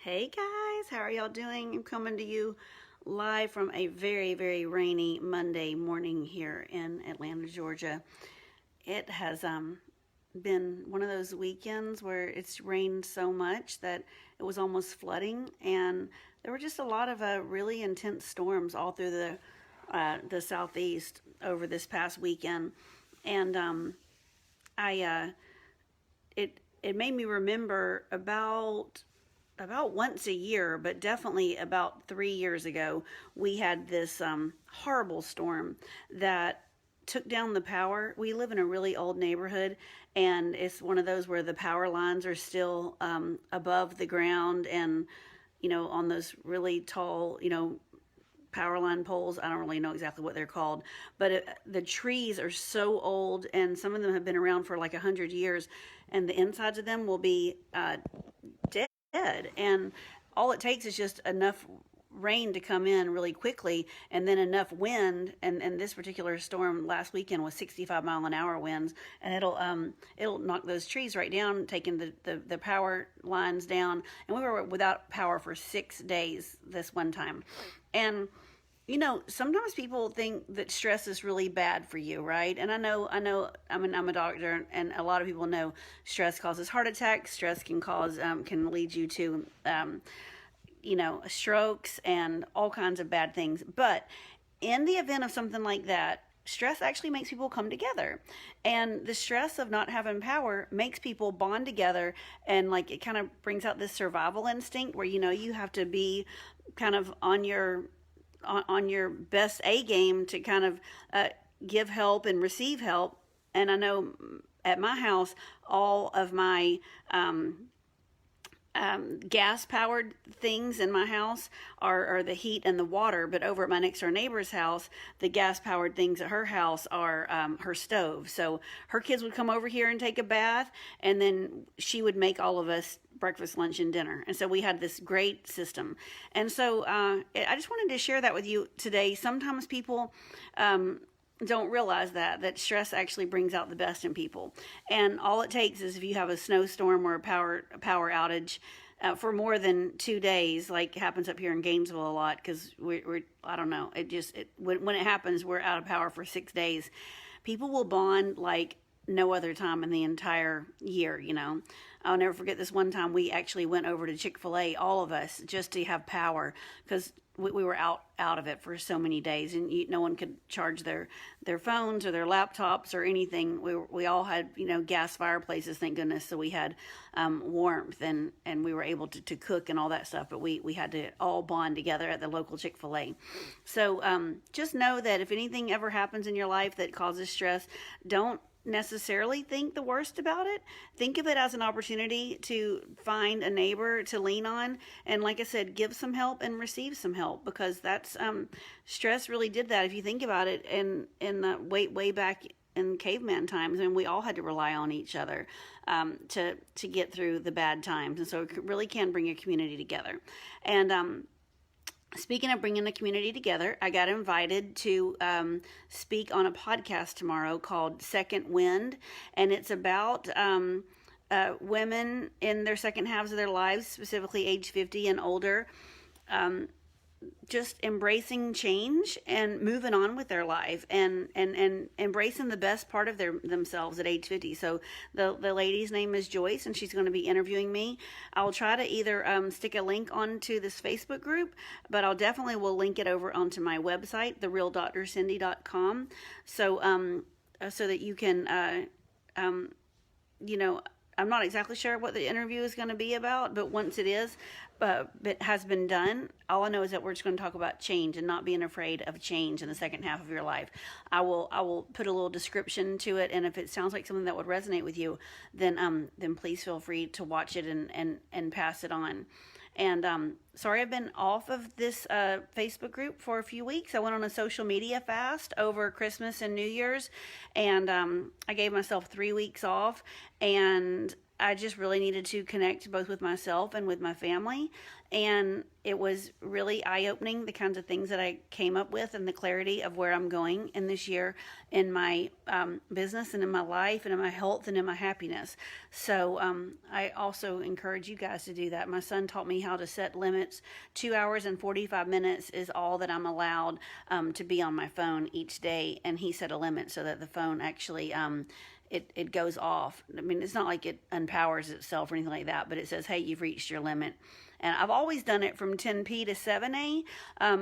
Hey guys, how are y'all doing? I'm coming to you live from a very, very rainy Monday morning here in Atlanta, Georgia. It has been one of those weekends where it's rained so much that it was almost flooding, and there were just a lot of really intense storms all through the southeast over this past weekend, and I it made me remember about once a year, but definitely about 3 years ago, we had this horrible storm that took down the power. We live in a really old neighborhood, and it's one of those where the power lines are still above the ground and, on those really tall, power line poles. I don't really know exactly what they're called, but the trees are so old, and some of them have been around for like 100 years, and the insides of them will be dead. And all it takes is just enough rain to come in really quickly, and then enough wind. And this particular storm last weekend was 65-mile-an-hour winds, and it'll knock those trees right down, taking the power lines down. And we were without power for 6 days this one time. And sometimes people think that stress is really bad for you, right? And I know, I'm a doctor, and a lot of people know stress causes heart attacks. Stress can lead you to, strokes and all kinds of bad things. But in the event of something like that, stress actually makes people come together, and the stress of not having power makes people bond together, and like it kind of brings out this survival instinct where you have to be kind of on your best A game to kind of give help and receive help. And I know at my house, all of my gas powered things in my house are the heat and the water. But over at my next door neighbor's house, the gas powered things at her house are her stove. So her kids would come over here and take a bath, and then she would make all of us breakfast, lunch, and dinner. And so we had this great system. And so I just wanted to share that with you today. Sometimes people don't realize that stress actually brings out the best in people. And all it takes is if you have a snowstorm or a power outage for more than 2 days, like happens up here in Gainesville a lot, because we're I don't know, when it happens, we're out of power for 6 days. People will bond like no other time in the entire year. I'll never forget this one time we actually went over to Chick-fil-A, all of us, just to have power, because we were out of it for so many days, and no one could charge their phones or their laptops or anything. We all had gas fireplaces, thank goodness, so we had warmth, and we were able to cook and all that stuff. But we had to all bond together at the local Chick-fil-A. So just know that if anything ever happens in your life that causes stress, don't necessarily think the worst about it. Think of it as an opportunity to find a neighbor to lean on, and like I said, give some help and receive some help, because that's stress really did that. If you think about it, in the way back in caveman times, and we all had to rely on each other to get through the bad times, and so it really can bring a community together. And speaking of bringing the community together, I got invited to speak on a podcast tomorrow called Second Wind, and it's about women in their second halves of their lives, specifically age 50 and older, just embracing change and moving on with their life, and embracing the best part of themselves at age 50. So the lady's name is Joyce, and she's going to be interviewing me. I'll try to either stick a link onto this Facebook group, but I'll definitely will link it over onto my website, therealdrcindy.com, so that you can I'm not exactly sure what the interview is going to be about, but once it has been done, all I know is that we're just going to talk about change and not being afraid of change in the second half of your life. I will put a little description to it, and if it sounds like something that would resonate with you, then please feel free to watch it and pass it on. And sorry I've been off of this Facebook group for a few weeks. I went on a social media fast over Christmas and New Year's, and I gave myself 3 weeks off, and I just really needed to connect both with myself and with my family. And it was really eye-opening, the kinds of things that I came up with and the clarity of where I'm going in this year in my business and in my life and in my health and in my happiness. So I also encourage you guys to do that. My son taught me how to set limits. 2 hours and 45 minutes is all that I'm allowed to be on my phone each day. And he set a limit so that the phone actually it goes off. I mean, it's not like it unpowers itself or anything like that, but it says, hey, you've reached your limit. And I've always done it from 10 p to 7 a,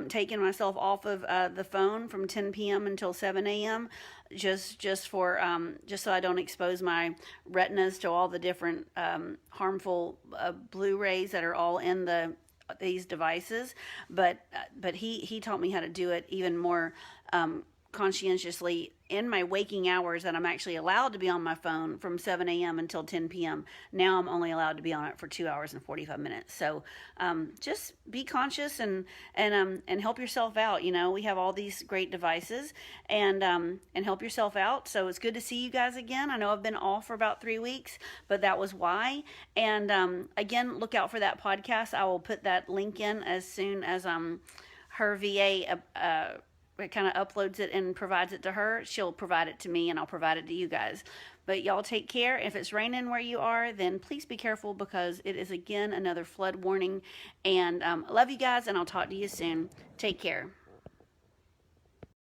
taking myself off of the phone from 10 p.m. until 7 a.m. just so I don't expose my retinas to all the different harmful blue rays that are all in these devices. But he taught me how to do it even more conscientiously in my waking hours, that I'm actually allowed to be on my phone from 7 a.m. until 10 p.m. Now I'm only allowed to be on it for 2 hours and 45 minutes. So just be conscious and help yourself out. You know, we have all these great devices, and help yourself out. So it's good to see you guys again. I know I've been off for about 3 weeks, but that was why. And again, look out for that podcast. I will put that link in as soon as her VA it kind of uploads it and provides it to her. She'll provide it to me, and I'll provide it to you guys. But y'all take care. If it's raining where you are, then please be careful, because it is, again, another flood warning. And I love you guys, and I'll talk to you soon. Take care.